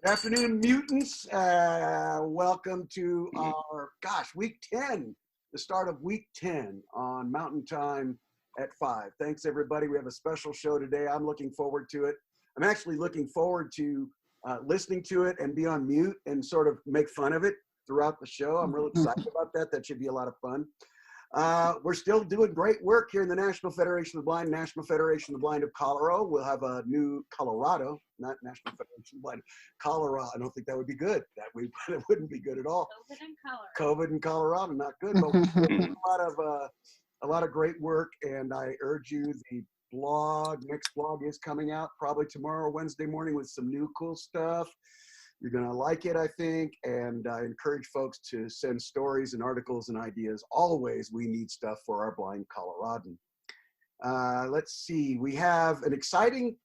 Good afternoon, mutants. Welcome to our, week 10, the start of week 10 on Mountain Time at 5. Thanks, everybody. We have a special show today. I'm looking forward to it. I'm actually looking forward to listening to it and be on mute and sort of make fun of it throughout the show. I'm really excited about that. That should be a lot of fun. We're still doing great work here in the National Federation of the Blind, National Federation of the Blind of Colorado. We'll have a new Colorado, not National Federation of the Blind, Colorado. I don't think that would be good. It wouldn't be good at all. COVID in Colorado, not good. But we're doing a lot of great work, and I urge you, the next blog is coming out probably tomorrow, Wednesday morning, with some new cool stuff. You're going to like it, I think, and I encourage folks to send stories and articles and ideas. Always, we need stuff for our blind Coloradan. Let's see. We have an exciting,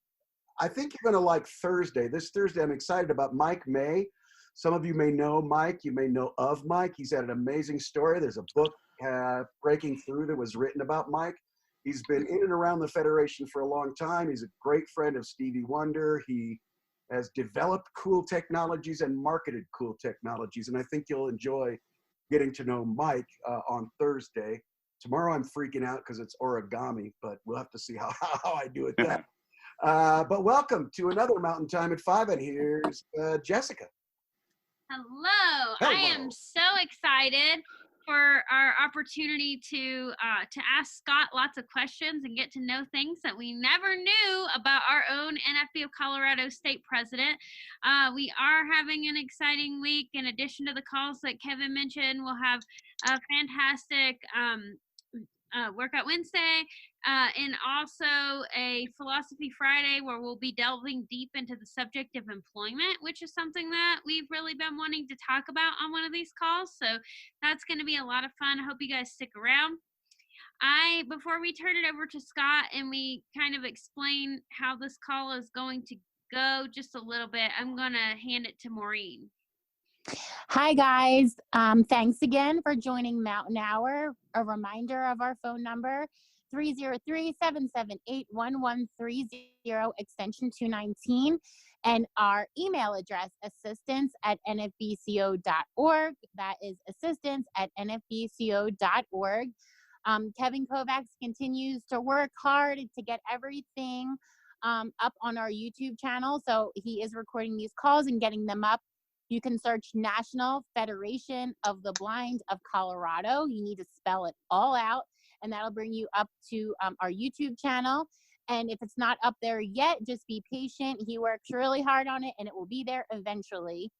I think you're going to like Thursday. This Thursday, I'm excited about Mike May. Some of you may know Mike. You may know of Mike. He's had an amazing story. There's a book, Breaking Through, that was written about Mike. He's been in and around the Federation for a long time. He's a great friend of Stevie Wonder. He has developed cool technologies and marketed cool technologies. And I think you'll enjoy getting to know Mike on Thursday. Tomorrow I'm freaking out because it's origami, but we'll have to see how I do it then. But welcome to another Mountain Time at 5, and here's Jessica. Hello. I am so excited for our opportunity to ask Scott lots of questions and get to know things that we never knew about our own NFBCO Colorado State President. We are having an exciting week. In addition to the calls that Kevin mentioned, we'll have a fantastic Workout Wednesday and also a Philosophy Friday where we'll be delving deep into the subject of employment, which is something that we've really been wanting to talk about on one of these calls. So that's going to be a lot of fun. I hope you guys stick around. Before we turn it over to Scott and we kind of explain how this call is going to go just a little bit, I'm going to hand it to Maureen. Hi, guys. Thanks again for joining Mountain Hour. A reminder of our phone number, 303-778-1130, extension 219, and our email address, assistance@nfbco.org. That is assistance@nfbco.org. Kevin Kovacs continues to work hard to get everything up on our YouTube channel. So he is recording these calls and getting them up. You can search National Federation of the Blind of Colorado. You need to spell it all out, and that'll bring you up to our YouTube channel. And if it's not up there yet, just be patient. He works really hard on it, and it will be there eventually.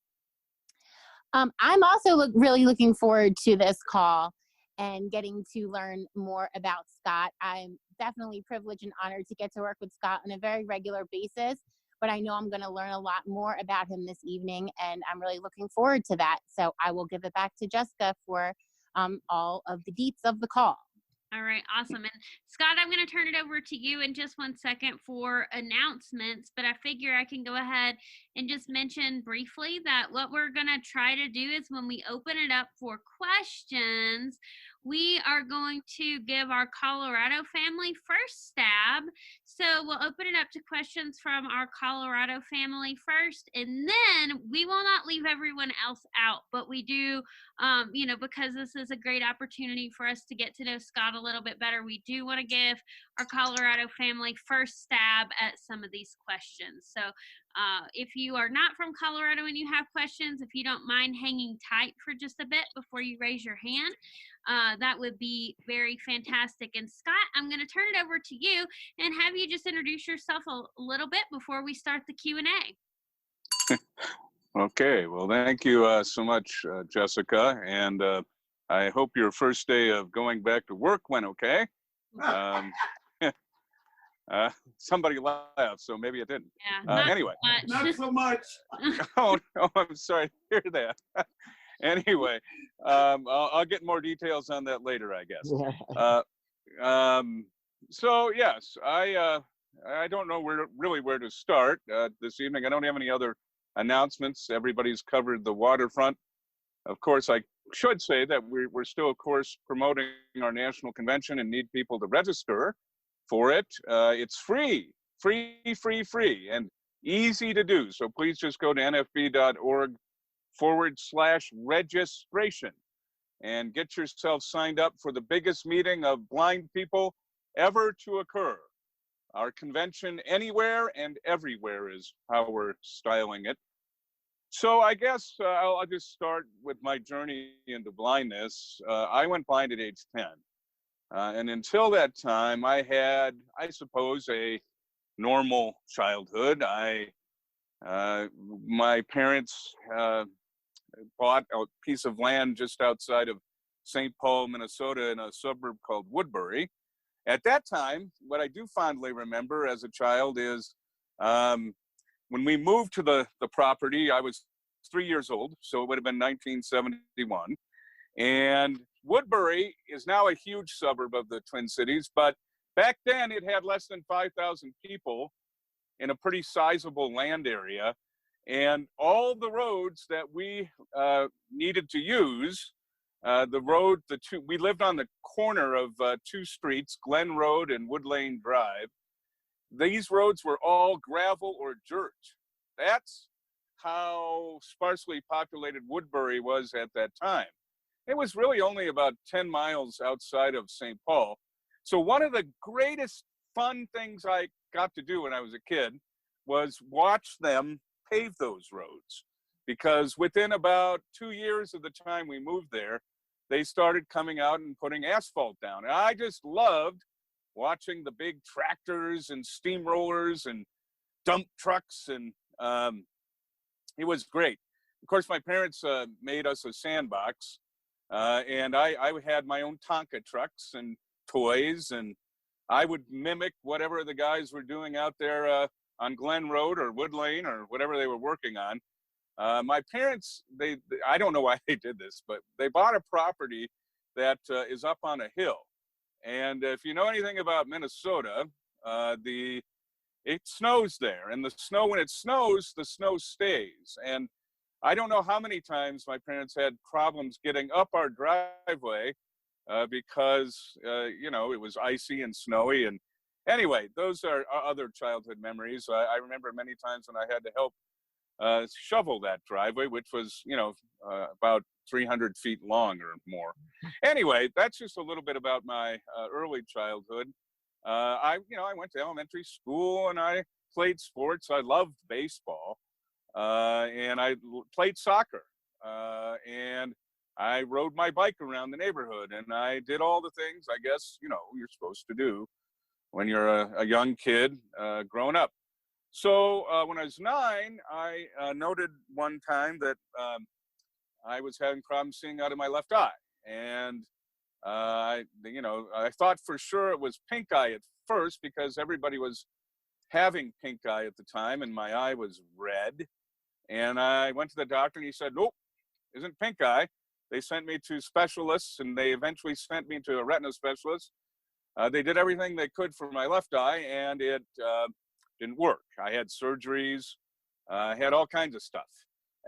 I'm also really looking forward to this call and getting to learn more about Scott. I'm definitely privileged and honored to get to work with Scott on a very regular basis. But I know I'm going to learn a lot more about him this evening, and I'm really looking forward to that. So I will give it back to Jessica for all of the deets of the call. All right, awesome. And Scott, I'm going to turn it over to you in just 1 second for announcements, but I figure I can go ahead and just mention briefly that what we're going to try to do is when we open it up for questions, we are going to give our Colorado family first stab. So we'll open it up to questions from our Colorado family first, and then we will not leave everyone else out, but we do, because this is a great opportunity for us to get to know Scott a little bit better, we do want to give our Colorado family first stab at some of these questions. So if you are not from Colorado and you have questions, if you don't mind hanging tight for just a bit before you raise your hand, that would be very fantastic. And Scott, I'm going to turn it over to you and have you just introduce yourself a little bit before we start the Q&A. Okay, well, thank you so much, Jessica. And I hope your first day of going back to work went okay. Somebody laughed, so maybe it didn't. Yeah, anyway. Not so much. Oh, no, I'm sorry to hear that. Anyway, I'll get more details on that later, I guess. So yes, I don't know where to start this evening. I don't have any other announcements. Everybody's covered the waterfront. Of course, I should say that we're still, of course, promoting our national convention and need people to register for it. It's free. And Easy to do. So please just go to nfb.org/registration and get yourself signed up for the biggest meeting of blind people ever to occur. Our convention anywhere and everywhere is how we're styling it. So I guess I'll just start with my journey into blindness. I went blind at age 10. And until that time, I had, I suppose, a normal childhood. My parents bought a piece of land just outside of St. Paul, Minnesota, in a suburb called Woodbury. At that time, what I do fondly remember as a child is when we moved to the property, I was 3 years old, so it would have been 1971. And Woodbury is now a huge suburb of the Twin Cities, but back then it had less than 5,000 people in a pretty sizable land area. And all the roads that we needed to use, we lived on the corner of two streets, Glen Road and Wood Lane Drive. These roads were all gravel or dirt. That's how sparsely populated Woodbury was at that time. It was really only about 10 miles outside of St. Paul. So one of the greatest fun things I got to do when I was a kid was watch them pave those roads. Because within about 2 years of the time we moved there, they started coming out and putting asphalt down. And I just loved watching the big tractors and steamrollers and dump trucks, and it was great. Of course, my parents made us a sandbox, and I had my own Tonka trucks and toys, and I would mimic whatever the guys were doing out there on Glen Road or Wood Lane or whatever they were working on. My parents, I don't know why they did this, but they bought a property that is up on a hill. And if you know anything about Minnesota, it snows there. And when it snows, the snow stays. And I don't know how many times my parents had problems getting up our driveway because, it was icy and snowy. And anyway, those are other childhood memories. I remember many times when I had to help shovel that driveway, which was, about 300 feet long or more. Anyway, that's just a little bit about my early childhood. I went to elementary school and I played sports. I loved baseball, and I played soccer, and I rode my bike around the neighborhood, and I did all the things I guess, you're supposed to do when you're a young kid growing up. So when I was 9, I noted one time that I was having problems seeing out of my left eye. And, I thought for sure it was pink eye at first because everybody was having pink eye at the time and my eye was red. And I went to the doctor and he said, nope, isn't pink eye. They sent me to specialists and they eventually sent me to a retina specialist. They did everything they could for my left eye and it didn't work. I had surgeries, had all kinds of stuff.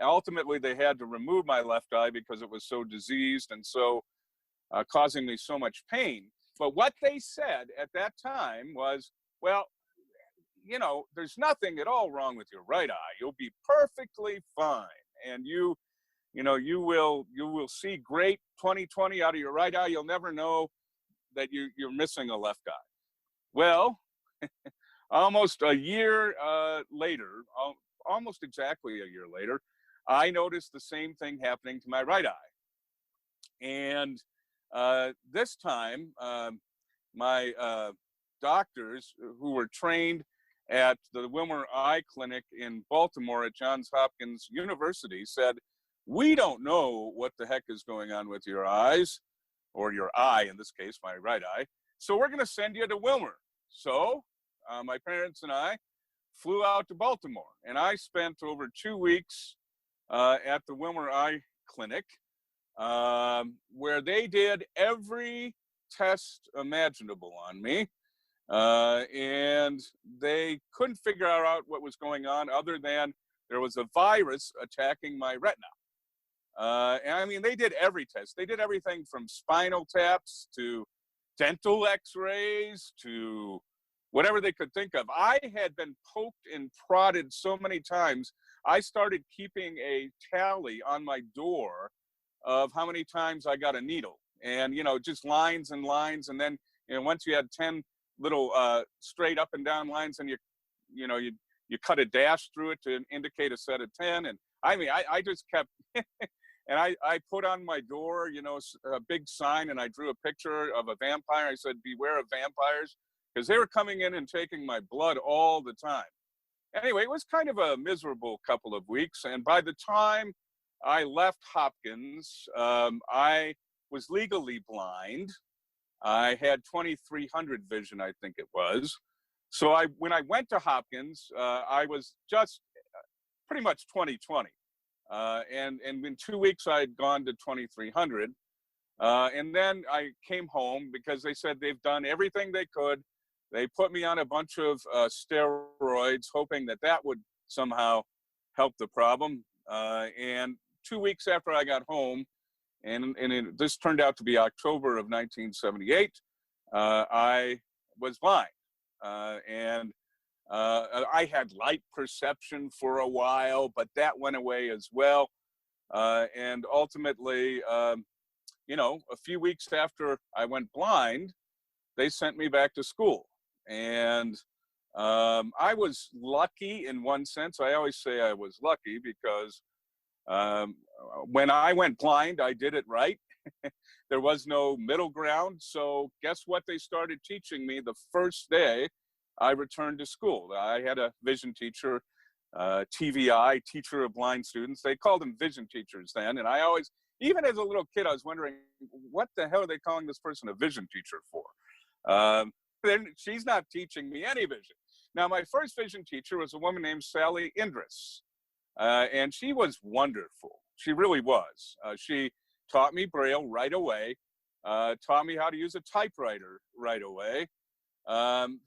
Ultimately, they had to remove my left eye because it was so diseased and so causing me so much pain. But what they said at that time was, well, there's nothing at all wrong with your right eye. You'll be perfectly fine. And you will see great 20/20 out of your right eye. You'll never know that you're missing a left eye. Well, almost a year later, almost exactly a year later, I noticed the same thing happening to my right eye. And this time, my doctors who were trained at the Wilmer Eye Clinic in Baltimore at Johns Hopkins University said, we don't know what the heck is going on with your eyes, or your eye, in this case, my right eye. So we're going to send you to Wilmer. So my parents and I flew out to Baltimore, and I spent over 2 weeks at the Wilmer Eye Clinic, where they did every test imaginable on me, and they couldn't figure out what was going on other than there was a virus attacking my retina. And they did every test. They did everything from spinal taps to dental x-rays to whatever they could think of. I had been poked and prodded so many times, I started keeping a tally on my door of how many times I got a needle. And, you know, just lines and lines. And then, you know, once you had 10 little straight up and down lines, and you cut a dash through it to indicate a set of 10. And I mean, I just kept, and I put on my door, you know, a big sign, and I drew a picture of a vampire. I said, beware of vampires, because they were coming in and taking my blood all the time. Anyway, it was kind of a miserable couple of weeks. And by the time I left Hopkins, I was legally blind. I had 2300 vision, I think it was. So when I went to Hopkins, I was just pretty much 20/20. And in 2 weeks, I had gone to 2300. And then I came home because they said they've done everything they could. They put me on a bunch of steroids, hoping that would somehow help the problem. And 2 weeks after I got home, and this turned out to be October of 1978, I was blind. And I had light perception for a while, but that went away as well. And ultimately, you know, a few weeks after I went blind, they sent me back to school. And I was lucky in one sense. I always say I was lucky because when I went blind, I did it right. There was no middle ground. So guess what they started teaching me the first day I returned to school? I had a vision teacher, TVI, teacher of blind students. They called them vision teachers then. And I always, even as a little kid, I was wondering, what the hell are they calling this person a vision teacher for? Then she's not teaching me any vision. Now, my first vision teacher was a woman named Sally Indris. And she was wonderful. She really was. She taught me Braille right away, taught me how to use a typewriter right away.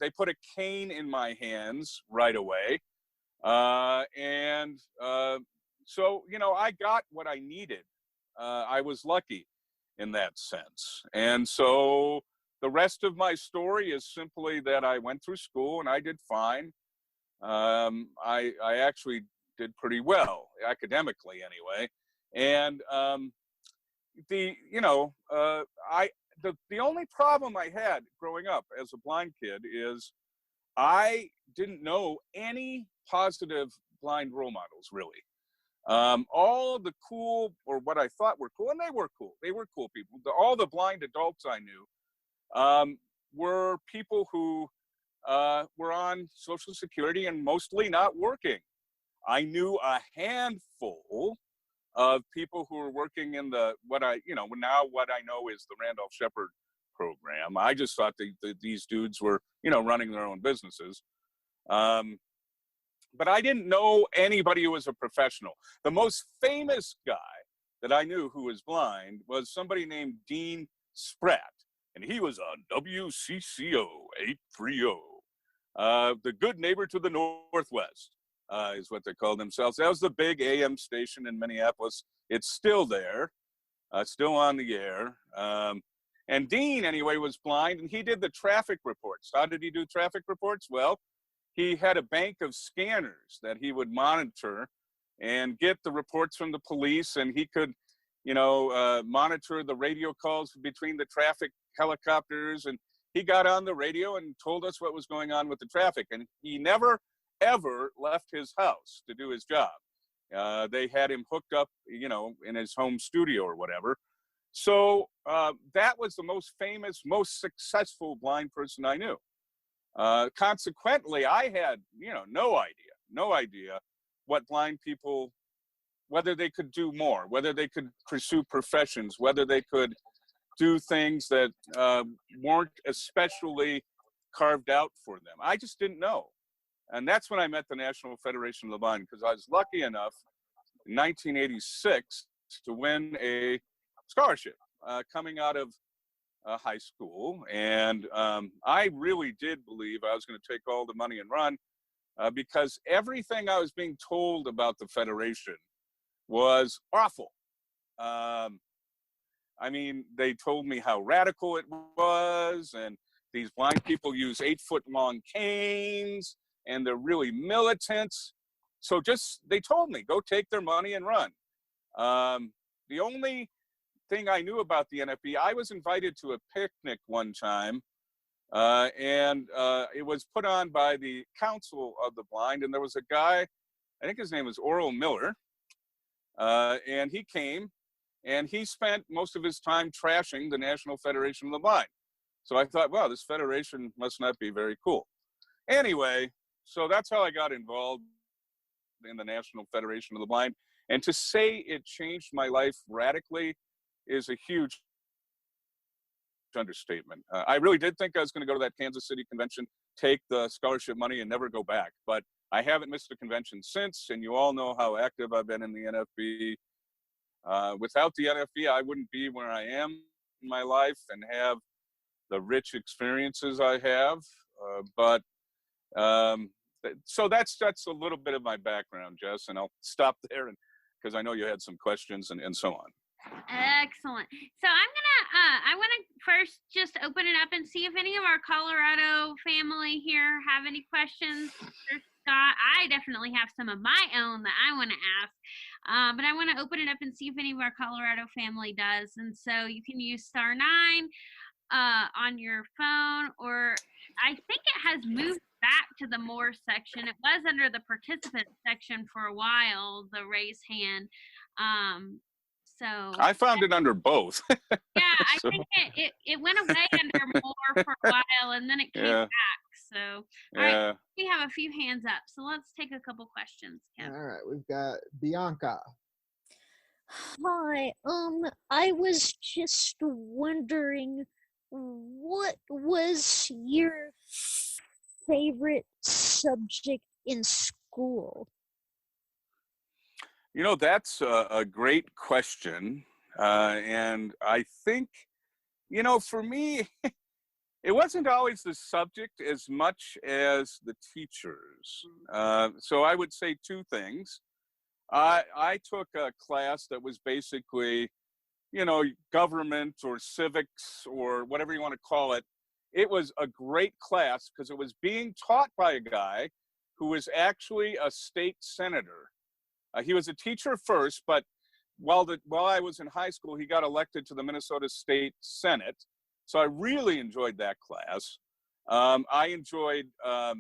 They put a cane in my hands right away. So, you know, I got what I needed. I was lucky in that sense. And so the rest of my story is simply that I went through school and I did fine. I actually did pretty well academically anyway. And the only problem I had growing up as a blind kid is I didn't know any positive blind role models, really. All the cool, or what I thought were cool, and they were cool people. All the blind adults I knew were people who were on Social Security and mostly not working. I knew a handful of people who were working in what I know is the Randolph Shepherd program. I just thought these dudes were, running their own businesses. But I didn't know anybody who was a professional. The most famous guy that I knew who was blind was somebody named Dean Spratt, and he was on WCCO 830, the good neighbor to the Northwest. Is what they called themselves. That was the big AM station in Minneapolis. It's still there, still on the air. And Dean, anyway, was blind, and he did the traffic reports. How did he do traffic reports? Well, he had a bank of scanners that he would monitor and get the reports from the police, and he could, monitor the radio calls between the traffic helicopters. And he got on the radio and told us what was going on with the traffic. And he never ever left his house to do his job. They had him hooked up, in his home studio or whatever. So that was the most famous, most successful blind person I knew. Consequently, I had, no idea what blind people, whether they could do more, whether they could pursue professions, whether they could do things that weren't especially carved out for them. I just didn't know. And that's when I met the National Federation of the Blind, because I was lucky enough in 1986 to win a scholarship coming out of high school. And I really did believe I was going to take all the money and run because everything I was being told about the Federation was awful. I mean, they told me how radical it was, and these blind people use 8-foot-long canes, and they're really militant. So they told me, go take their money and run. The only thing I knew about the NFB, I was invited to a picnic one time, and it was put on by the Council of the Blind, and there was a guy, I think his name was Oral Miller, and he came, and he spent most of his time trashing the National Federation of the Blind. So I thought, wow, this federation must not be very cool. Anyway, so that's how I got involved in the National Federation of the Blind. And to say it changed my life radically is a huge understatement. I really did think I was going to go to that Kansas City convention, take the scholarship money, and never go back. But I haven't missed a convention since, and you all know how active I've been in the NFB. Without the NFB, I wouldn't be where I am in my life and have the rich experiences I have. So that's a little bit of my background, Jess, and I'll stop there, and because I know you had some questions and so on. Excellent. So I want to first just open it up and see if any of our Colorado family here have any questions for Scott. I definitely have some of my own that I want to ask, but I want to open it up and see if any of our Colorado family does. And so you can use *9 on your phone, or I think it has moved back to the more section. It was under the participant section for a while, the raise hand. So I found it under both. Yeah, I think it went away under more for a while, and then it came back. So all right, we have a few hands up. So let's take a couple questions, Kevin. All right, we've got Bianca. Hi, I was just wondering, what was your favorite subject in school? You know, that's a great question. And I think, you know, for me, it wasn't always the subject as much as the teachers. So I would say two things. I took a class that was basically, you know, government or civics or whatever you want to call it. It was a great class because it was being taught by a guy who was actually a state senator. He was a teacher first, but while I was in high school, he got elected to the Minnesota State Senate. So I really enjoyed that class. I enjoyed, I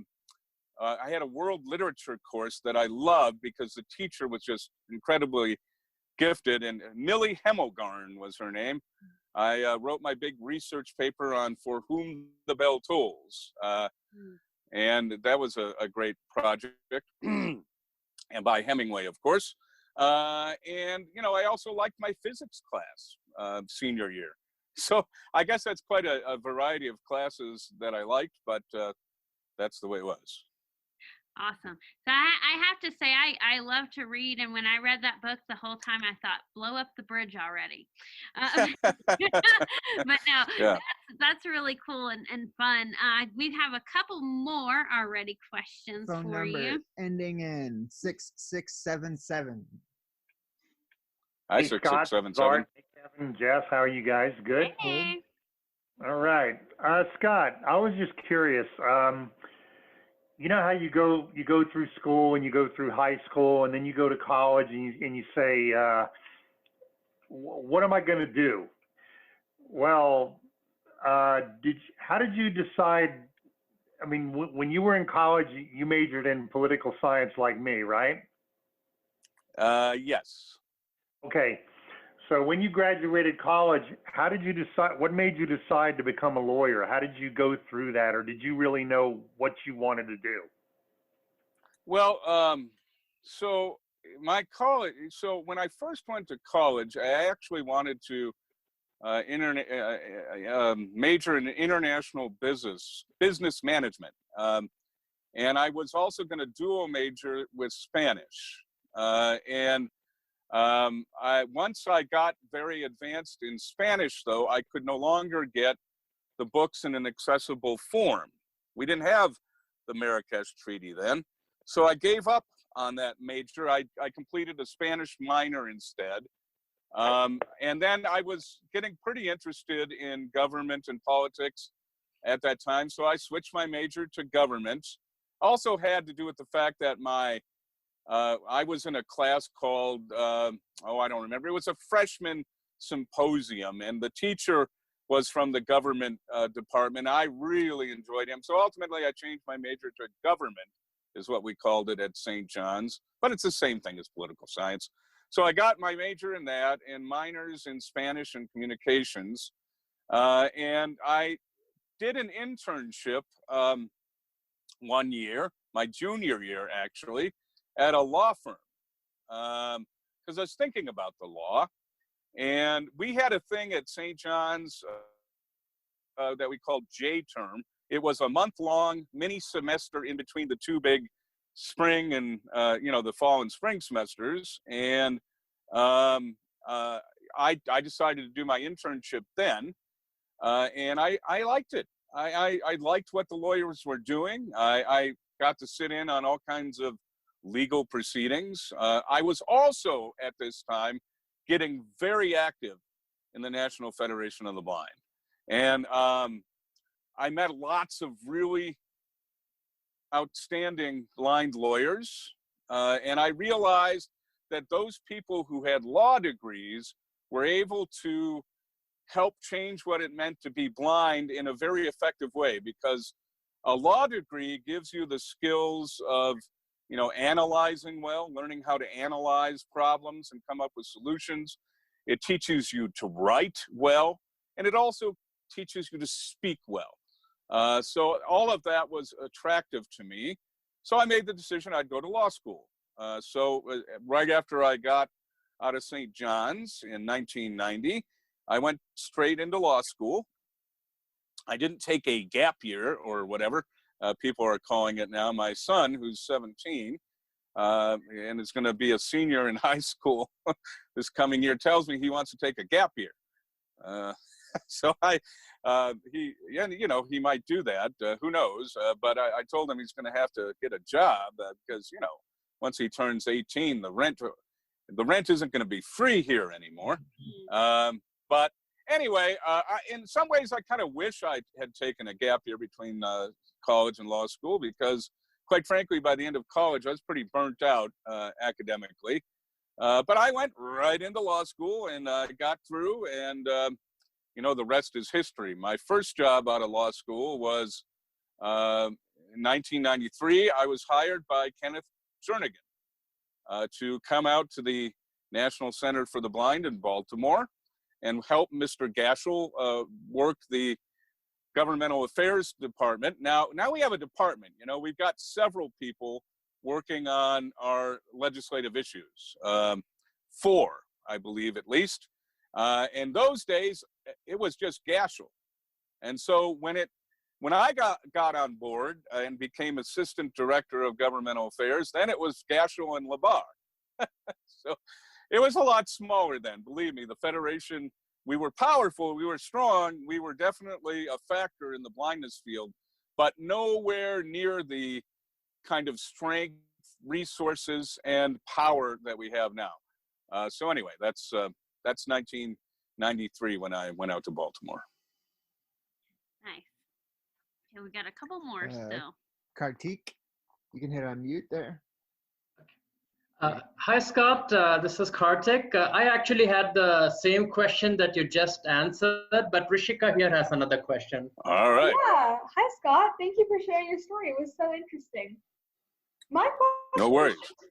had a world literature course that I loved because the teacher was just incredibly gifted, and Millie Hemelgarn was her name. I wrote my big research paper on For Whom the Bell Tolls. And that was a great project. And by Hemingway, of course. And, you know, I also liked my physics class senior year. So I guess that's quite a variety of classes that I liked, but that's the way it was. Awesome. So I have to say, I love to read. And when I read that book, the whole time I thought, blow up the bridge already. But no, that's really cool and fun. We have a couple more already questions Phone for number you. ending in 6677. Hi, Hey, 6677. Scott, Kevin, Jeff, how are you guys? Good? Hey. All right. Scott, I was just curious. You know how you go through school and you go through high school and then you go to college and you say, what am I going to do? Well, how did you decide? I mean, when you were in college, you majored in political science like me, right? Yes. Okay. So when you graduated college, how did you decide, what made you decide to become a lawyer? How did you go through that, or did you really know what you wanted to do? Well, so when I first went to college, I actually wanted to major in international business management. And I was also going to dual major with Spanish. Once I got very advanced in Spanish, though, I could no longer get the books in an accessible form. We didn't have the Marrakesh Treaty then. So I gave up on that major. I completed a Spanish minor instead. And then I was getting pretty interested in government and politics. at that time. So I switched my major to government. Also had to do with the fact that I was in a class called, I don't remember. It was a freshman symposium, and the teacher was from the government department. I really enjoyed him. So ultimately, I changed my major to government, is what we called it at St. John's, but it's the same thing as political science. So I got my major in that and minors in Spanish and communications. And I did an internship 1 year, my junior year actually, at a law firm, because I was thinking about the law. And we had a thing at St. John's that we called J-term. It was a month-long mini semester in between the two big spring and, the fall and spring semesters. And I decided to do my internship then, and I liked it. I liked what the lawyers were doing. I got to sit in on all kinds of legal proceedings. I was also, at this time, getting very active in the National Federation of the Blind. And I met lots of really outstanding blind lawyers. And I realized that those people who had law degrees were able to help change what it meant to be blind in a very effective way, because a law degree gives you the skills of, analyzing well, learning how to analyze problems and come up with solutions. It teaches you to write well, and it also teaches you to speak well. So all of that was attractive to me. So I made the decision I'd go to law school. So right after I got out of St. John's in 1990, I went straight into law school. I didn't take a gap year or whatever people are calling it now. My son, who's 17 and is going to be a senior in high school this coming year, tells me he wants to take a gap year. So he might do that. Who knows? But I told him he's going to have to get a job because, once he turns 18, the rent isn't going to be free here anymore. But anyway, in some ways, I kind of wish I had taken a gap year between college and law school, because quite frankly, by the end of college, I was pretty burnt out academically. But I went right into law school and got through, and the rest is history. My first job out of law school was in 1993. I was hired by Kenneth Jernigan to come out to the National Center for the Blind in Baltimore and help Mr. Gashel work the governmental affairs department. Now we have a department. We've got several people working on our legislative issues. 4, I believe, at least. In those days, it was just Gashel. And so when I got on board and became assistant director of governmental affairs, then it was Gashel and LaBarre. So it was a lot smaller then. Believe me, the Federation, we were powerful, we were strong, we were definitely a factor in the blindness field, but nowhere near the kind of strength, resources, and power that we have now. So anyway, that's 1993 when I went out to Baltimore. Nice. Okay, we got a couple more still. Kartik, you can hit on mute there. Hi, Scott. This is Kartik. I actually had the same question that you just answered, but Rishika here has another question. All right. Yeah. Hi, Scott. Thank you for sharing your story. It was so interesting. My question No worries. is just,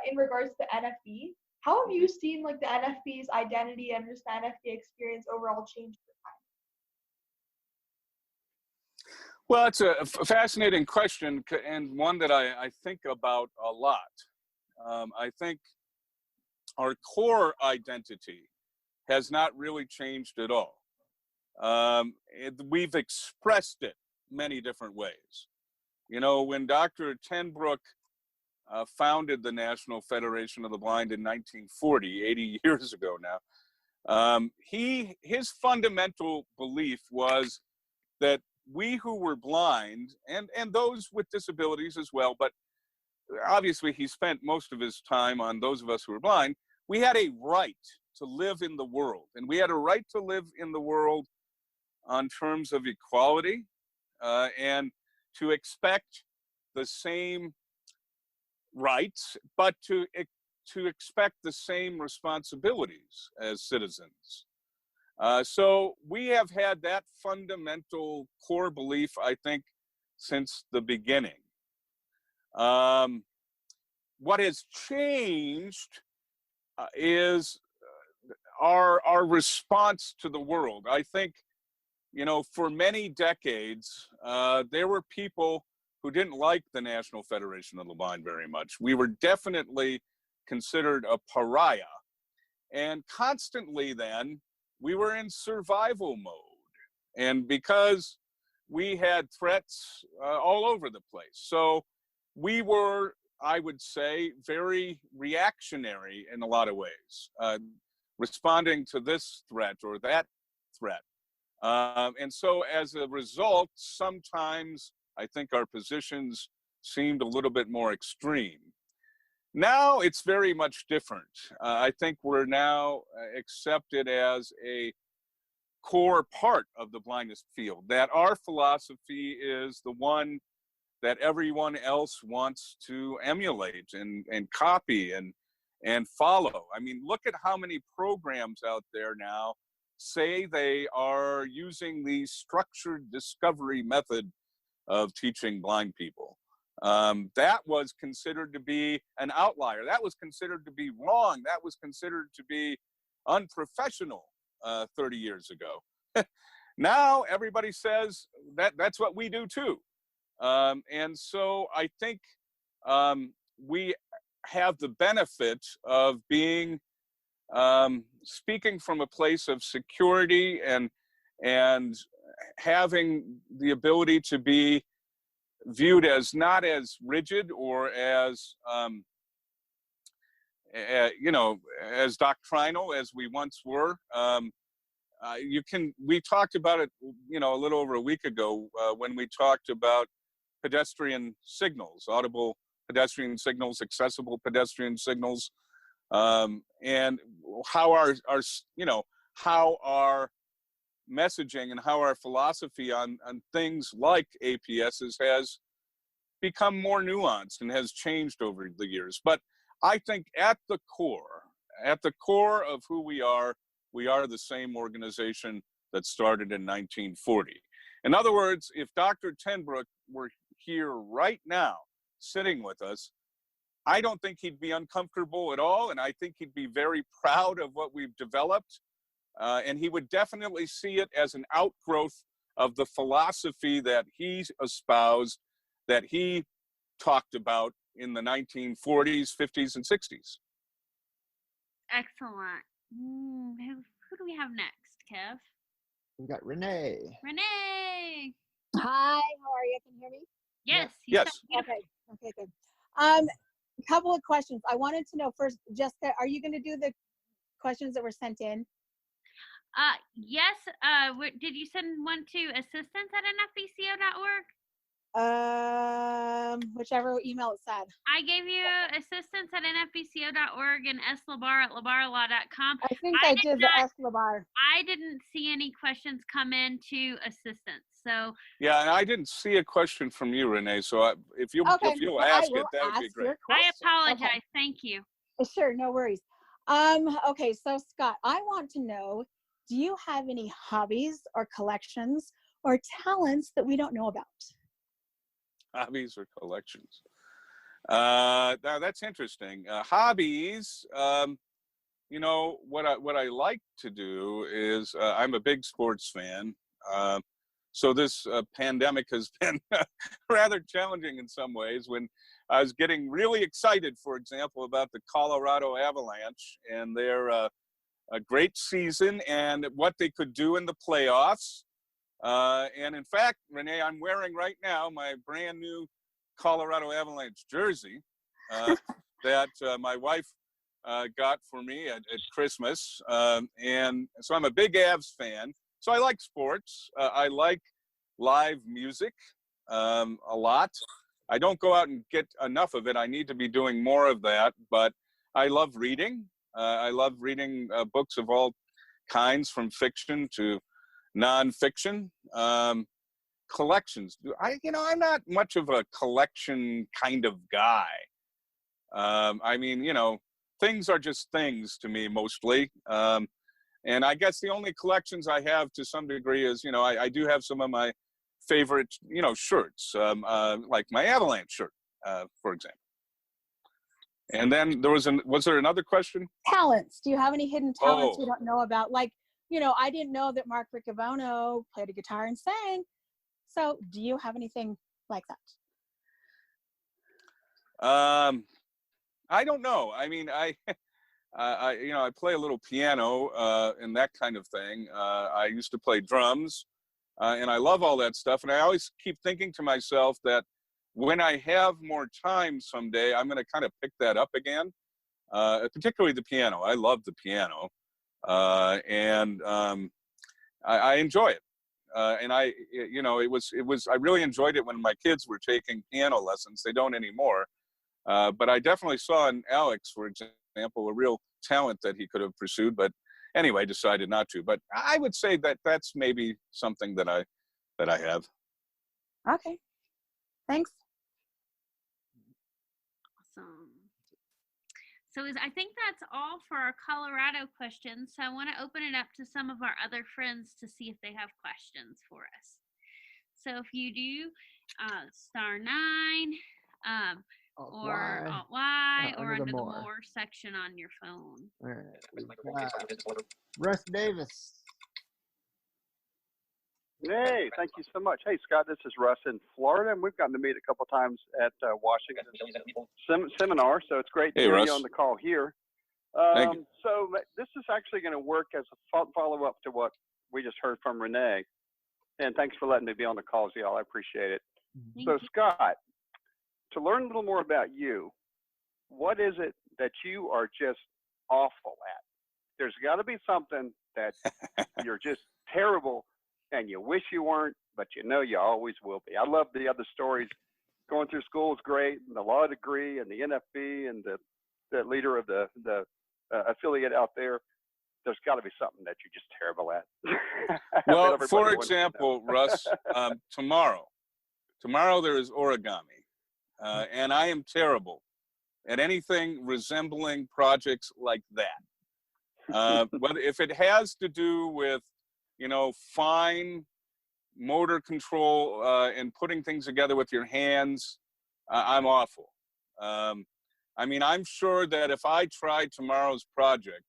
in regards to NFB. How have you seen the NFB's identity and just the NFB experience overall change over time? Well, it's a fascinating question, and one that I think about a lot. I think our core identity has not really changed at all. We've expressed it many different ways. When Dr. Tenbrook founded the National Federation of the Blind in 1940, 80 years ago now, his fundamental belief was that we who were blind, and those with disabilities as well, but obviously he spent most of his time on those of us who were blind, we had a right to live in the world. And we had a right to live in the world on terms of equality, and to expect the same rights, but to expect the same responsibilities as citizens. So we have had that fundamental core belief, I think, since the beginning. What has changed is our response to the world. I think, you know, for many decades, there were people who didn't like the National Federation of the Blind very much. We were definitely considered a pariah. And constantly then, we were in survival mode. And because we had threats all over the place. So we were, I would say, very reactionary in a lot of ways, responding to this threat or that threat. And so as a result, sometimes I think our positions seemed a little bit more extreme. Now it's very much different. I think we're now accepted as a core part of the blindness field, that our philosophy is the one that everyone else wants to emulate and copy and follow. I mean, look at how many programs out there now say they are using the structured discovery method of teaching blind people. That was considered to be an outlier. That was considered to be wrong. That was considered to be unprofessional 30 years ago. Now everybody says that that's what we do too. And so I think we have the benefit of being speaking from a place of security and having the ability to be viewed as not as rigid or as you know, as doctrinal as we once were. We talked about it, you know, a little over a week ago when we talked about pedestrian signals, audible pedestrian signals, accessible pedestrian signals, and how our you know, how our messaging and how our philosophy on things like APSs has become more nuanced and has changed over the years. But I think at the core of who we are the same organization that started in 1940. In other words, if Dr. Tenbrook were here right now, sitting with us, I don't think he'd be uncomfortable at all, and I think he'd be very proud of what we've developed. And he would definitely see it as an outgrowth of the philosophy that he espoused, that he talked about in the 1940s, 50s, and 60s. Excellent. Who do we have next, Kev? We got Renee. Renee. Hi, how are you? Can you hear me? Yes. Yes. Okay, good. Couple of questions. I wanted to know first, Jessica, are you going to do the questions that were sent in? Yes. Did you send one to assistance@nfbco.org? Whichever email it said. I gave you assistance@nfbco.org and slabarre@labarrelaw.com. I think I did the S. LaBarre. I didn't see any questions come in to assistance. So yeah, and I didn't see a question from you, Renee. So if you'll ask it, that would be great. I apologize. Okay. Thank you. Sure, no worries. Okay, so Scott, I want to know, do you have any hobbies or collections or talents that we don't know about? Hobbies or collections? Now that's interesting. Hobbies. You know, what I like to do is I'm a big sports fan. So this pandemic has been rather challenging in some ways. When I was getting really excited, for example, about the Colorado Avalanche and their a great season and what they could do in the playoffs. And in fact, Renee, I'm wearing right now my brand new Colorado Avalanche jersey that my wife got for me at Christmas. And so I'm a big Avs fan. So I like sports. I like live music a lot. I don't go out and get enough of it. I need to be doing more of that. But I love reading. I love reading books of all kinds, from fiction to nonfiction. collections. I'm not much of a collection kind of guy. I mean, things are just things to me mostly. And I guess the only collections I have to some degree is, I do have some of my favorite, shirts, like my Avalanche shirt, for example. And then was there another question? Talents. Do you have any hidden talents Oh. we don't know about? Like, I didn't know that Mark Riccobono played a guitar and sang. So do you have anything like that? I don't know. I mean, I play a little piano and that kind of thing. I used to play drums, and I love all that stuff. And I always keep thinking to myself that when I have more time someday, I'm going to kind of pick that up again, particularly the piano. I love the piano, and I enjoy it. And I really enjoyed it when my kids were taking piano lessons. They don't anymore. But I definitely saw in Alex, for example, a real talent that he could have pursued, but anyway, decided not to. But I would say that that's maybe something that I have. Okay. Thanks. Awesome. So I think that's all for our Colorado questions. So I want to open it up to some of our other friends to see if they have questions for us. So if you do *9, or Alt-Y, or under the more section on your phone. All right. Russ Davis. Hey, thank you so much. Hey, Scott, this is Russ in Florida, and we've gotten to meet a couple times at Washington seminar, so it's great to hear you on the call here. Thank you. So this is actually going to work as a follow-up to what we just heard from Renee, and thanks for letting me be on the calls, y'all. I appreciate it. So, Scott, to learn a little more about you, what is it that you are just awful at? There's got to be something that you're just terrible and you wish you weren't, but you always will be. I love the other stories. Going through school is great, and the law degree and the NFB and the leader of the affiliate out there. There's got to be something that you're just terrible at. Well, for example, Russ, tomorrow there is origami, and I am terrible at anything resembling projects like that. But if it has to do with, fine motor control and putting things together with your hands, I'm awful. I mean, I'm sure that if I tried tomorrow's project,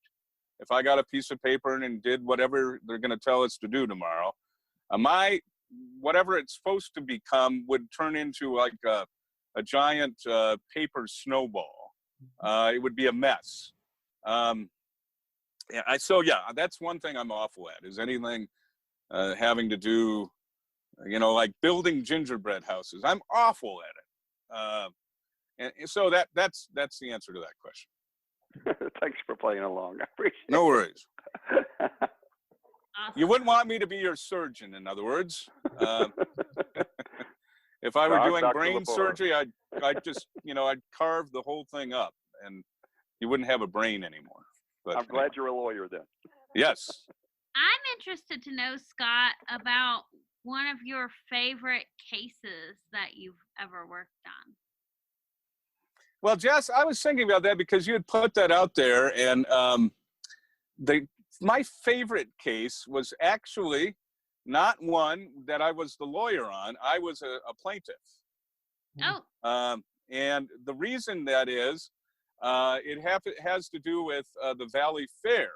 if I got a piece of paper and did whatever they're going to tell us to do tomorrow, whatever it's supposed to become would turn into like a giant paper snowball. It would be a mess. So that's one thing I'm awful at, is anything having to do, like building gingerbread houses. I'm awful at it. And so that's the answer to that question. Thanks for playing along. I appreciate it. No worries. Awesome. You wouldn't want me to be your surgeon, in other words. If I were doing brain surgery, I'd just, I'd carve the whole thing up, and you wouldn't have a brain anymore. But I'm glad you're a lawyer then. Yes. I'm interested to know, Scott, about one of your favorite cases that you've ever worked on. Well, Jess, I was thinking about that because you had put that out there, and my favorite case was actually not one that I was the lawyer on. I was a plaintiff. Oh. And the reason that is, it has to do with the Valley Fair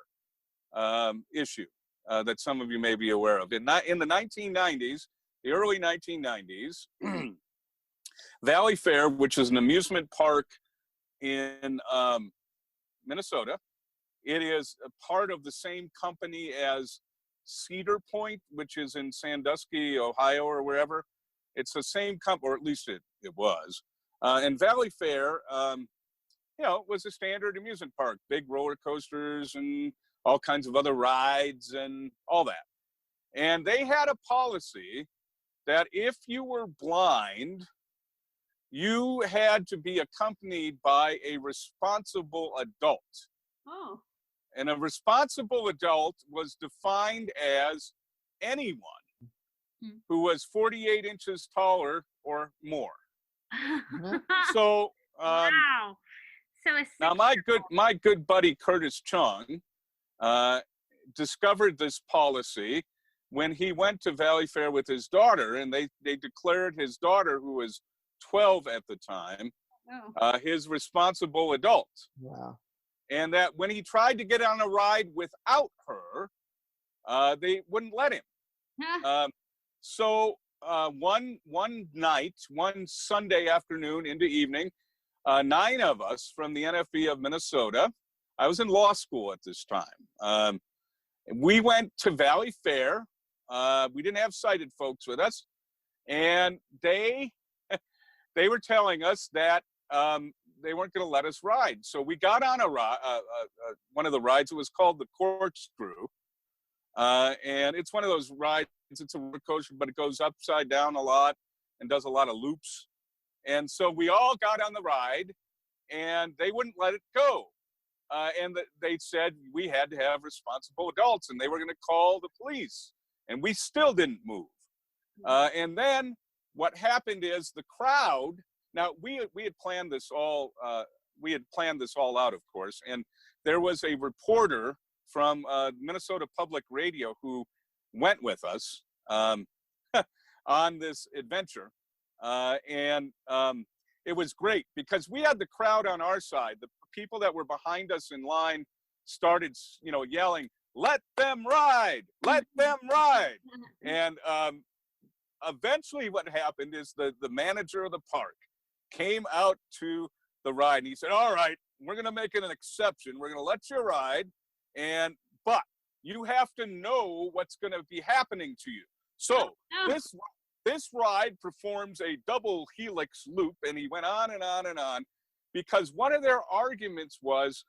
issue that some of you may be aware of. In the 1990s, the early 1990s, Valley Fair, which is an amusement park in Minnesota, it is a part of the same company as Cedar Point, which is in Sandusky, Ohio, or wherever. It's the same company, or at least it was. And Valley Fair, was a standard amusement park, big roller coasters and all kinds of other rides and all that. And they had a policy that if you were blind, you had to be accompanied by a responsible adult. Oh. And a responsible adult was defined as anyone who was 48 inches taller or more. So wow. So now my good buddy Curtis Chung discovered this policy when he went to Valley Fair with his daughter, and they declared his daughter, who was 12 at the time, his responsible adult. Wow. And that when he tried to get on a ride without her, they wouldn't let him. So one night, one Sunday afternoon into evening, 9 of us from the NFB of Minnesota, I was in law school at this time, we went to Valley Fair. We didn't have sighted folks with us, and they were telling us that they weren't going to let us ride. So we got on one of the rides. It was called the Corkscrew, and it's one of those rides. It's a roller coaster, but it goes upside down a lot and does a lot of loops. And so we all got on the ride, and they wouldn't let it go. And they said we had to have responsible adults, and they were going to call the police, and we still didn't move. And then what happened is the crowd. Now we had planned this all. We had planned this all out, of course, and there was a reporter from Minnesota Public Radio who went with us on this adventure, and it was great because we had the crowd on our side. The people that were behind us in line started, yelling, "Let them ride! Let them ride!" And eventually what happened is the manager of the park came out to the ride, and he said, "All right, we're going to make it an exception. We're going to let you ride, but you have to know what's going to be happening to you. So this ride performs a double helix loop," and he went on and on and on, because one of their arguments was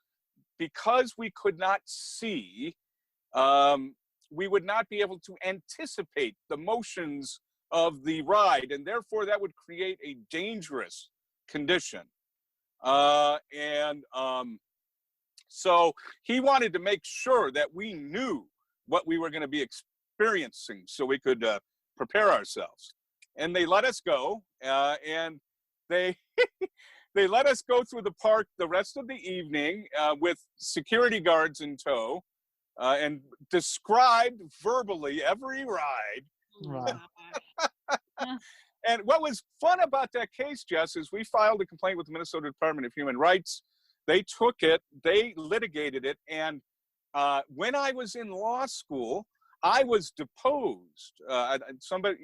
because we could not see, we would not be able to anticipate the motions of the ride, and therefore that would create a dangerous condition. So he wanted to make sure that we knew what we were going to be experiencing so we could prepare ourselves. And they let us go, and they they let us go through the park the rest of the evening with security guards in tow, and described verbally every ride. Wow. And what was fun about that case, Jess, is we filed a complaint with the Minnesota Department of Human Rights. They took it, they litigated it, and when I was in law school, I was deposed. Somebody,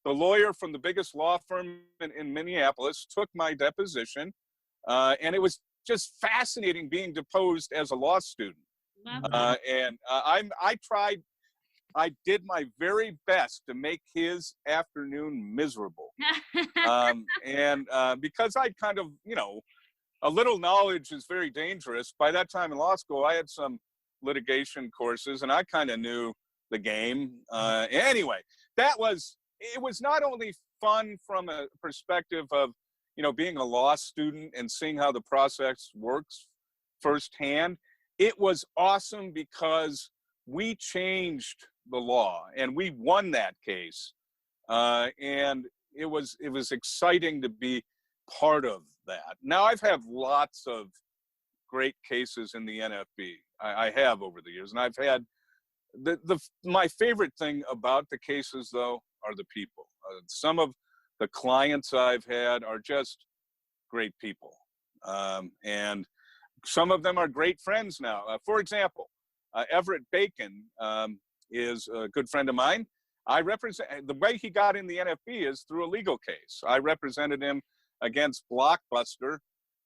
the lawyer from the biggest law firm in Minneapolis took my deposition, and it was just fascinating being deposed as a law student. I did my very best to make his afternoon miserable. Because I kind of, a little knowledge is very dangerous. By that time in law school, I had some litigation courses, and I kind of knew the game. Anyway, it was not only fun from a perspective of, being a law student and seeing how the process works firsthand. It was awesome because we changed the law, and we won that case. And it was exciting to be part of that. Now, I've had lots of great cases in the NFB. I have over the years, and I've had my favorite thing about the cases, though, are the people. Some of the clients I've had are just great people, and some of them are great friends now. For example, Everett Bacon is a good friend of mine. The way he got in the NFB is through a legal case. I represented him against Blockbuster.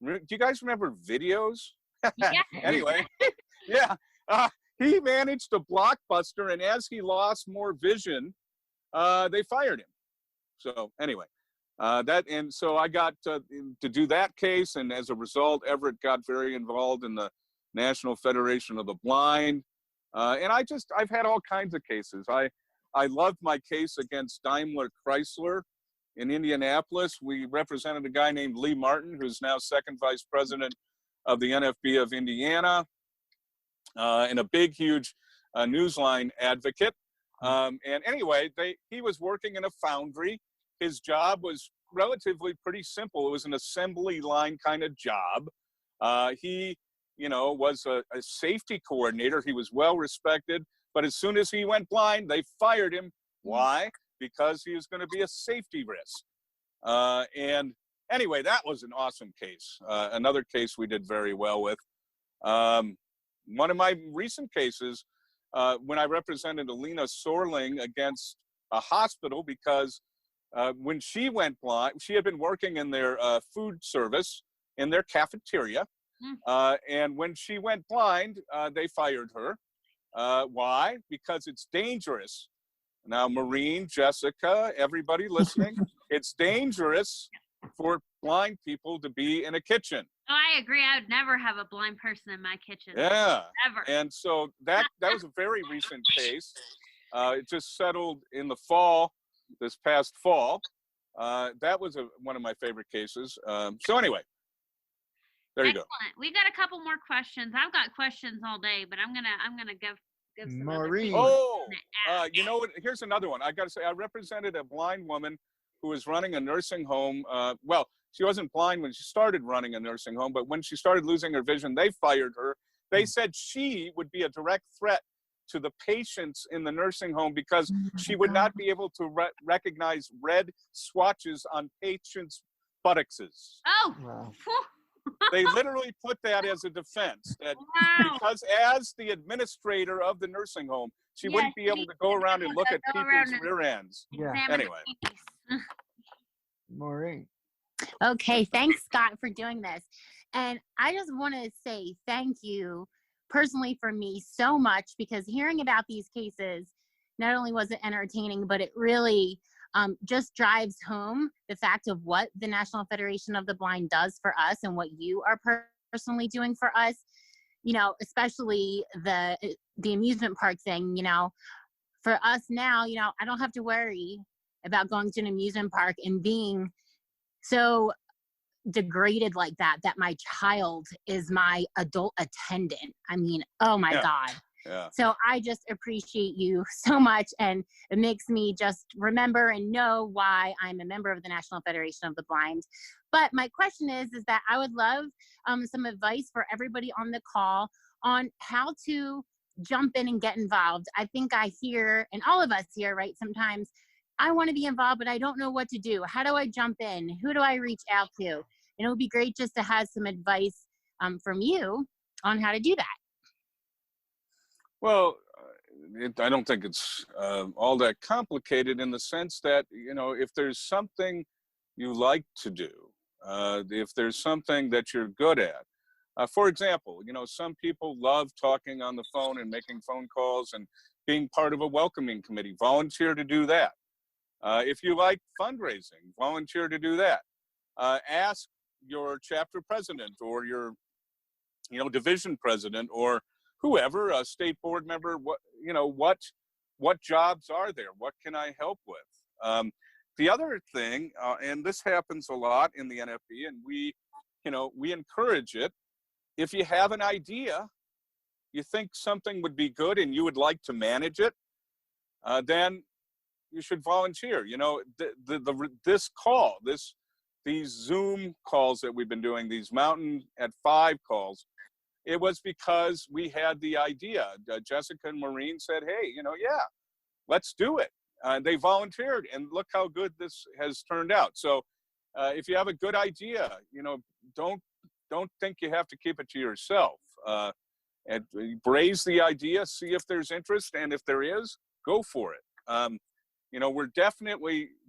Do you guys remember Videos? Yeah. Anyway, yeah. He managed a Blockbuster, and as he lost more vision, they fired him. So anyway, so I got to do that case, and as a result, Everett got very involved in the National Federation of the Blind. And I've had all kinds of cases. I loved my case against Daimler Chrysler in Indianapolis. We represented a guy named Lee Martin, who's now second vice president of the NFB of Indiana, and a big, huge Newsline advocate. And anyway, he was working in a foundry. His job was relatively pretty simple. It was an assembly line kind of job. He, was a safety coordinator. He was well respected. But as soon as he went blind, they fired him. Why? Because he was going to be a safety risk. And anyway, that was an awesome case. Another case we did very well with. One of my recent cases, when I represented Alina Sorling against a hospital, because when she went blind, she had been working in their food service, in their cafeteria. And when she went blind, they fired her. Why? Because it's dangerous. Now, Maureen, Jessica, everybody listening, it's dangerous for blind people to be in a kitchen. Oh, I agree. I would never have a blind person in my kitchen. Yeah. Ever. And so that was a very recent case. It just settled in the fall, this past fall. That was one of my favorite cases. So anyway, there you go. Excellent. We've got a couple more questions. I've got questions all day, but I'm gonna give some Maureen. Oh, you know what? Here's another one. I got to say, I represented a blind woman who was running a nursing home. Well, she wasn't blind when she started running a nursing home, but when she started losing her vision, they fired her. They said she would be a direct threat to the patients in the nursing home because she would not be able to recognize red swatches on patients' buttocks. Oh. Wow. They literally put that as a defense, that because as the administrator of the nursing home, she wouldn't be able to go around and look at people's rear ends. Yeah. Anyway. Maureen. Okay, thanks, Scott, for doing this. And I just want to say thank you personally for me so much, because hearing about these cases, not only was it entertaining, but it really just drives home the fact of what the National Federation of the Blind does for us and what you are personally doing for us. Especially the amusement park thing. For us now, I don't have to worry about going to an amusement park and being so degraded like that my child is my adult attendant. I mean, oh my God. Yeah. So I just appreciate you so much, and it makes me just remember and know why I'm a member of the National Federation of the Blind. But my question is that I would love some advice for everybody on the call on how to jump in and get involved. I think I hear, and all of us here, right, sometimes I want to be involved, but I don't know what to do. How do I jump in? Who do I reach out to? And it would be great just to have some advice from you on how to do that. Well, I don't think it's all that complicated, in the sense that, if there's something you like to do, if there's something that you're good at. For example, some people love talking on the phone and making phone calls and being part of a welcoming committee. Volunteer to do that. If you like fundraising, volunteer to do that. Ask your chapter president or your, division president or whoever, a state board member, what jobs are there? What can I help with? The other thing, and this happens a lot in the NFB, and we encourage it. If you have an idea, you think something would be good and you would like to manage it, then you should volunteer. These Zoom calls that we've been doing, these Mountain at 5 calls, it was because we had the idea. Jessica and Maureen said, hey, let's do it. They volunteered, and look how good this has turned out. So if you have a good idea, don't think you have to keep it to yourself. And raise the idea, see if there's interest, and if there is, go for it.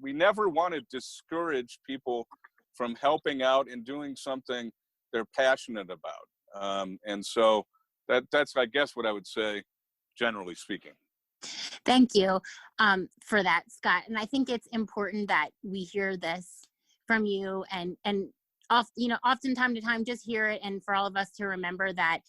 We never want to discourage people from helping out and doing something they're passionate about. And so that's, I guess, what I would say, generally speaking. Thank you for that, Scott. And I think it's important that we hear this from you, and often time to time, just hear it, and for all of us to remember that,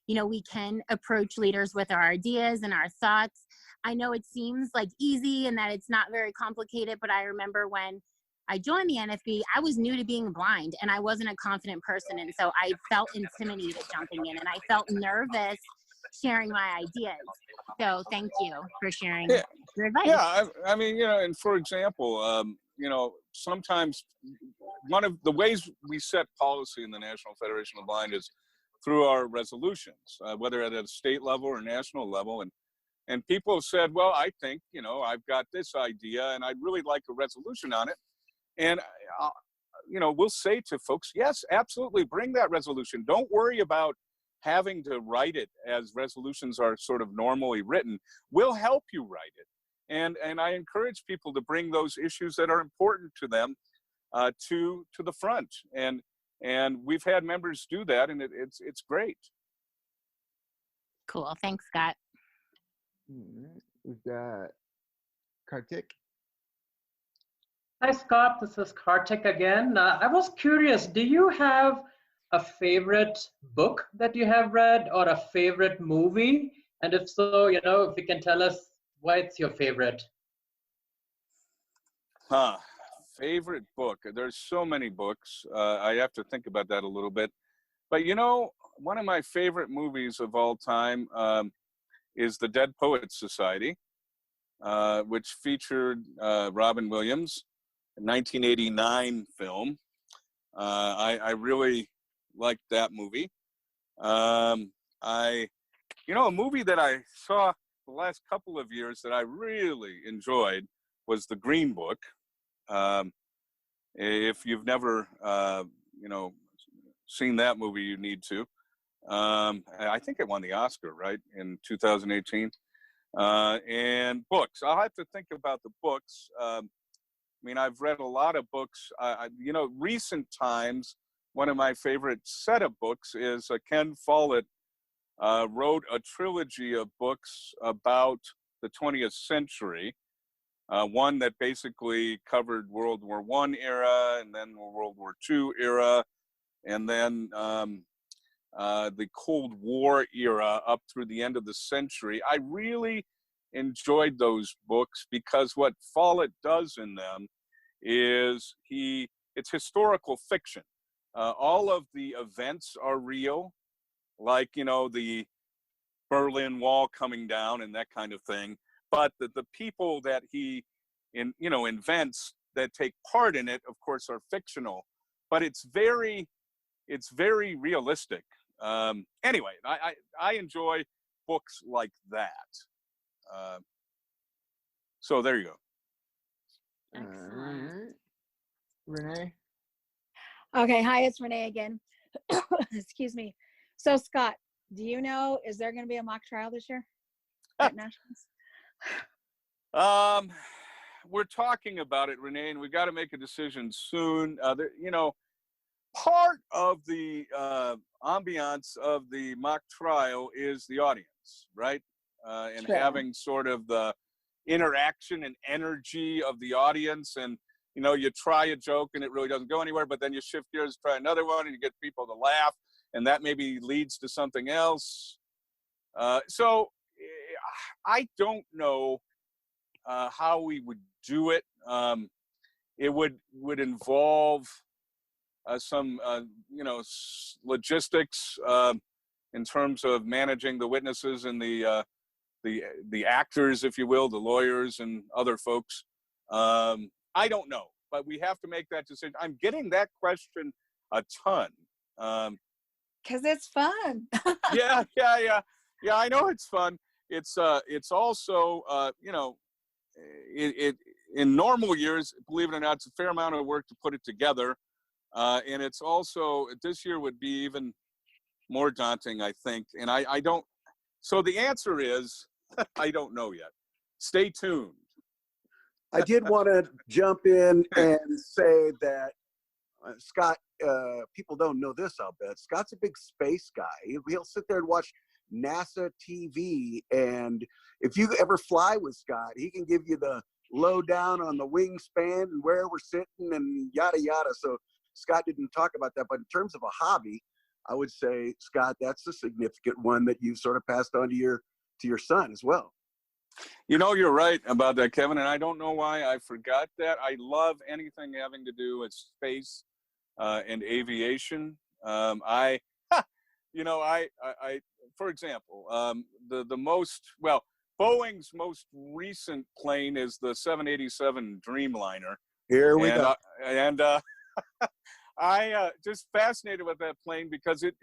we can approach leaders with our ideas and our thoughts. I know it seems like easy and that it's not very complicated, but I remember when I joined the NFB, I was new to being blind and I wasn't a confident person. And so I felt intimidated jumping in, and I felt nervous sharing my ideas. So thank you for sharing Yeah. your advice. Yeah, I mean, you know, and for example, you know, sometimes one of the ways we set policy in the National Federation of the Blind is through our resolutions, whether at a state level or national level. And people have said, well, I think, you know, I've got this idea and I'd really like a resolution on it. And, you know, we'll say to folks, yes, absolutely, bring that resolution. Don't worry about having to write it as resolutions are sort of normally written. We'll help you write it. And I encourage people to bring those issues that are important to them to the front. And we've had members do that, and it's great. Cool. Thanks, Scott. All right. We've got Kartik. Hi, Scott. This is Kartik again. I was curious, do you have a favorite book that you have read or a favorite movie? And if so, you know, if you can tell us why it's your favorite. Favorite book. There's so many books. I have to think about that a little bit. But, you know, one of my favorite movies of all time is The Dead Poets Society, which featured Robin Williams, a 1989 film. I really liked that movie. You know, a movie that I saw the last couple of years that I really enjoyed was The Green Book. If you've never, you know, seen that movie, you need to. I think it won the Oscar, right, in 2018. And books. I'll have to think about the books. I mean, I've read a lot of books. You know, recent times, one of my favorite set of books is Ken Follett wrote a trilogy of books about the 20th century. One that basically covered World War I era, and then World War II era, and then the Cold War era up through the end of the century. I really enjoyed those books because what Follett does in them is it's historical fiction. All of the events are real, like, you know, the Berlin Wall coming down and that kind of thing. But the people that he invents that take part in it, of course, are fictional. But it's very realistic. Anyway, I enjoy books like that. So there you go. Excellent. Renee. Okay, hi, it's Renee again. Excuse me. So Scott, do you know, is there going to be a mock trial this year at Nationals? We're talking about it, Renee, and we got to make a decision soon. You know, part of the ambiance of the mock trial is the audience, right? And Sure. having sort of the interaction and energy of the audience. And, you know, you try a joke and it really doesn't go anywhere, but then you shift gears, try another one, and you get people to laugh, and that maybe leads to something else. So I don't know how we would do it. It would involve some, you know, logistics in terms of managing the witnesses and the actors, if you will, the lawyers and other folks. I don't know, but we have to make that decision. I'm getting that question a ton. Because it's fun. Yeah. I know it's fun. It's also, you know, it in normal years, believe it or not, it's a fair amount of work to put it together. And it's also, this year would be even more daunting, I think. And I don't, so the answer is, I don't know yet. Stay tuned. I did want to jump in and say that Scott, people don't know this, I'll bet. Scott's a big space guy. He'll sit there and watch NASA TV, and if you ever fly with Scott, he can give you the lowdown on the wingspan and where we're sitting and yada yada. So Scott didn't talk about that, but in terms of a hobby, I would say, Scott, that's a significant one that you've sort of passed on to your son as well. You know, you're right about that, Kevin, and I don't know why I forgot that. I love anything having to do with space and aviation. for example, the most, well, Boeing's most recent plane is the 787 Dreamliner. Here we go. I just fascinated with that plane because it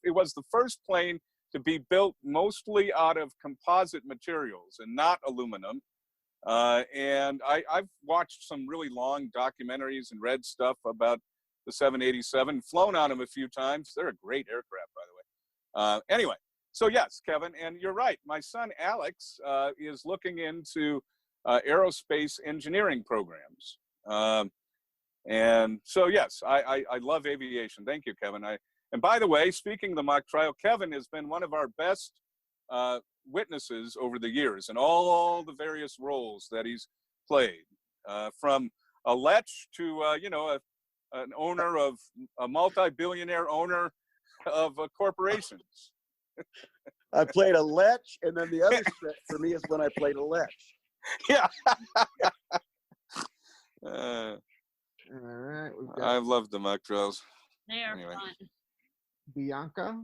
was the first plane to be built mostly out of composite materials and not aluminum. And I've watched some really long documentaries and read stuff about the 787, flown on them a few times. They're a great aircraft, by the way. Anyway, so yes, Kevin, and you're right. My son, Alex, is looking into aerospace engineering programs. And so, yes, I love aviation. Thank you, Kevin. And by the way, speaking of the mock trial, Kevin has been one of our best witnesses over the years in all the various roles that he's played, from a lech to, an owner of a multi-billionaire owner of corporations. I played a lech, and then the other stretch for me is when I played a lech. Yeah. All right. I love the mock trials. They are fun. Bianca?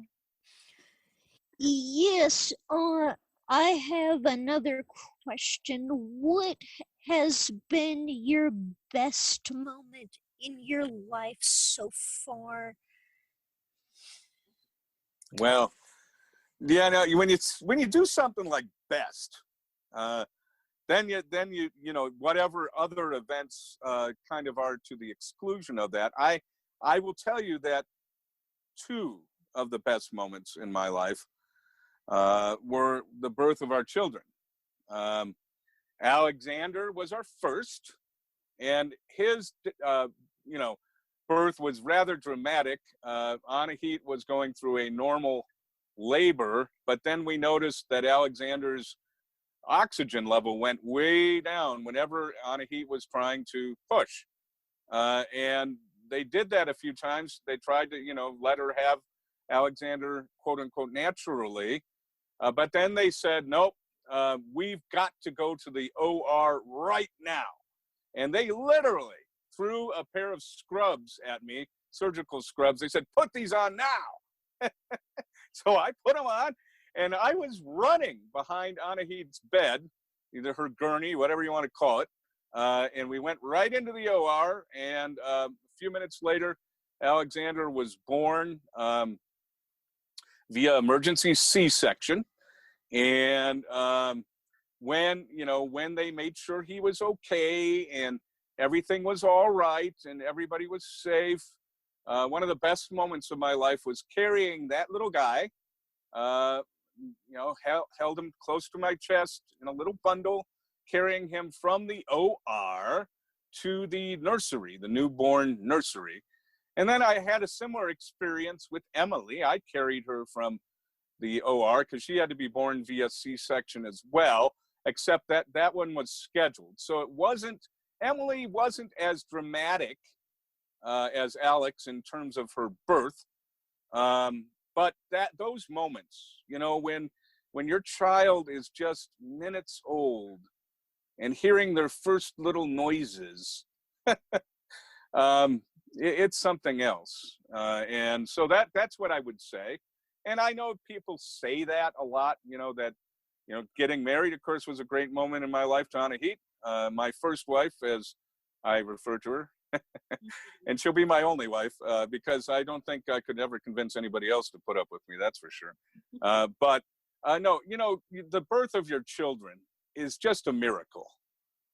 Yes, I have another question. What has been your best moment in your life so far? Well, yeah, no, when you do something like best, then you whatever other events kind of are to the exclusion of that. I will tell you that 2 of the best moments in my life were the birth of our children. Alexander was our first, and his birth was rather dramatic. Anahit was going through a normal labor, but then we noticed that Alexander's oxygen level went way down whenever Anahit was trying to push. And they did that a few times. They tried to, let her have Alexander, quote unquote, naturally. But then they said, nope, we've got to go to the OR right now. And they literally threw a pair of scrubs at me, surgical scrubs. They said, put these on now. So I put them on, and I was running behind Anahit's bed, either her gurney, whatever you want to call it. And we went right into the OR, and a few minutes later, Alexander was born via emergency C-section. And when they made sure he was okay and everything was all right and everybody was safe, one of the best moments of my life was carrying that little guy, held him close to my chest in a little bundle, carrying him from the OR to the nursery, the newborn nursery. And then I had a similar experience with Emily. I carried her from the OR because she had to be born via C-section as well, except that one was scheduled. So Emily wasn't as dramatic as Alex in terms of her birth. But those moments, when your child is just minutes old and hearing their first little noises, it's something else. And so that's what I would say. And I know people say that a lot, that, getting married, of course, was a great moment in my life to Anahit, my first wife, as I refer to her. And she'll be my only wife, because I don't think I could ever convince anybody else to put up with me, that's for sure. But no, the birth of your children is just a miracle.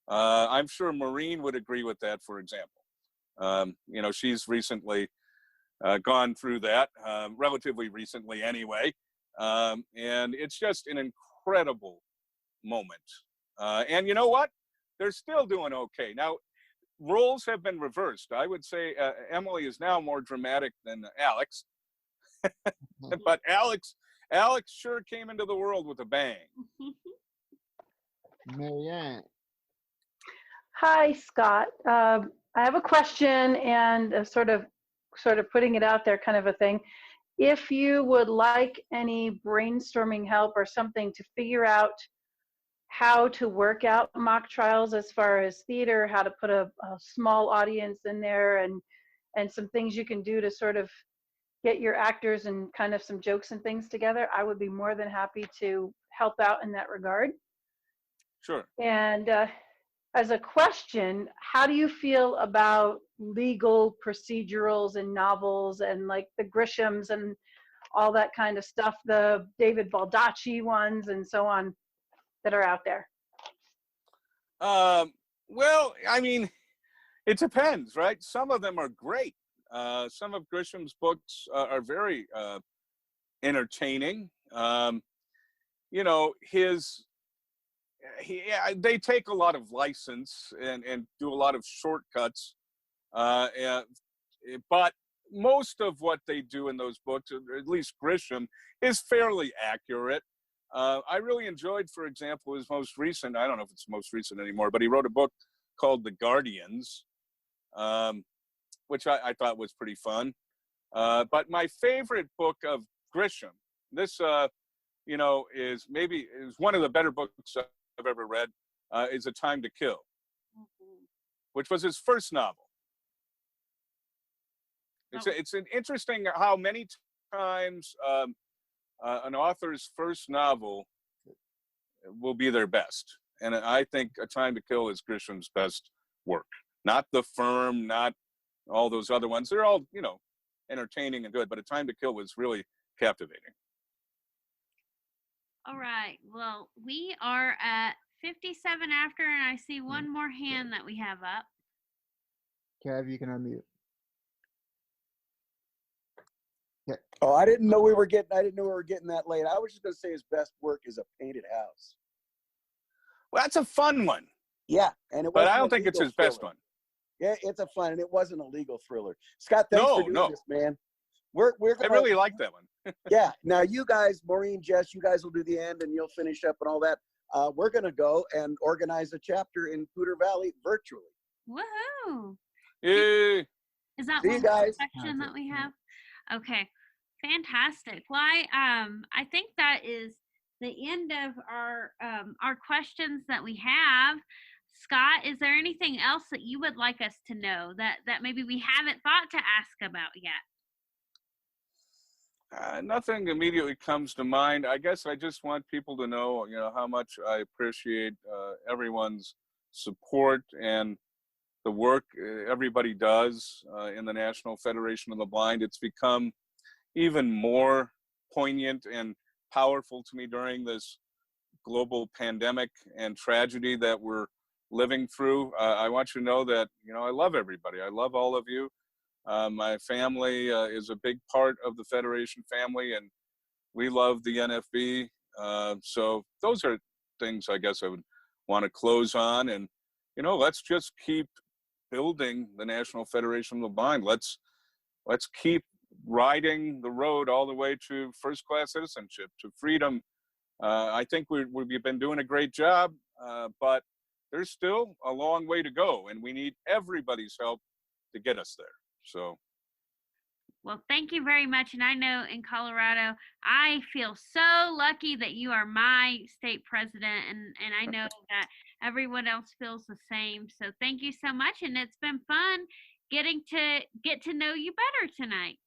I'm sure Maureen would agree with that, for example. She's recently gone through that, relatively recently anyway. And it's just an incredible moment. And you know what? They're still doing okay. Now, roles have been reversed. I would say Emily is now more dramatic than Alex. But Alex sure came into the world with a bang. Marianne. Hi, Scott. I have a question and sort of putting it out there kind of a thing. If you would like any brainstorming help or something to figure out how to work out mock trials as far as theater, how to put a small audience in there, and some things you can do to sort of get your actors and kind of some jokes and things together, I would be more than happy to help out in that regard. Sure. And as a question, how do you feel about legal procedurals in novels and like the Grishams and all that kind of stuff, the David Baldacci ones and so on that are out there? Well, I mean, it depends, right? Some of them are great. Some of Grisham's books are very entertaining. You know, they take a lot of license and do a lot of shortcuts. But most of what they do in those books, or at least Grisham, is fairly accurate. I really enjoyed, for example, his most recent, I don't know if it's most recent anymore, but he wrote a book called The Guardians, which I thought was pretty fun. But my favorite book of Grisham, this, you know, is one of the better books I've ever read, is A Time to Kill, which was his first novel. It's an interesting how many times an author's first novel will be their best. And I think A Time to Kill is Grisham's best work. Not The Firm, not all those other ones. They're all, you know, entertaining and good, but A Time to Kill was really captivating. All right. Well, we are at 57 after, and I see one more hand that we have up. Kev, you can unmute. Yeah. Oh, I didn't know we were getting that late. I was just going to say his best work is A Painted House. Well, that's a fun one. Yeah, but I don't think it's his best one. Yeah, it's a fun, and it wasn't a legal thriller. Scott, thanks for doing this, man. We're gonna, I really like that one. Yeah. Now you guys, Maureen, Jess, you guys will do the end, and you'll finish up and all that. We're gonna go and organize a chapter in Poudre Valley virtually. Woohoo! Yay! Is that See one you guys. section that we have? Okay, fantastic. Well, I think that is the end of our questions that we have. Scott, is there anything else that you would like us to know that maybe we haven't thought to ask about yet? Nothing immediately comes to mind. I guess I just want people to know, you know, how much I appreciate everyone's support and the work everybody does in the National Federation of the Blind. It's become even more poignant and powerful to me during this global pandemic and tragedy that we're living through. I want you to know that, you know, I love everybody. I love all of you. My family is a big part of the Federation family, and we love the NFB. So those are things I guess I would want to close on. And, you know, let's just keep building the National Federation of the Blind. Let's keep riding the road all the way to first-class citizenship, to freedom. I think we've been doing a great job, but there's still a long way to go, and we need everybody's help to get us there. So, well, thank you very much. And I know in Colorado, I feel so lucky that you are my state president, and I know that everyone else feels the same. So thank you so much, and it's been fun getting to get to know you better tonight.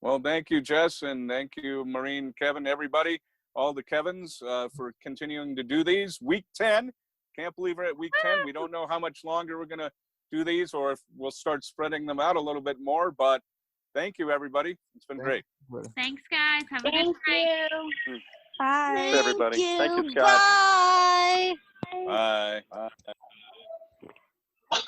Well, thank you, Jess, and thank you, Maureen, Kevin, everybody, all the Kevins, for continuing to do these. Week 10, can't believe we're at week 10. We don't know how much longer we're going to do these, or if we'll start spreading them out a little bit more, but thank you, everybody. It's been great. Thanks, guys. Have a good night. Bye. Thanks, everybody. Thank you, Scott. Bye. Bye. Bye.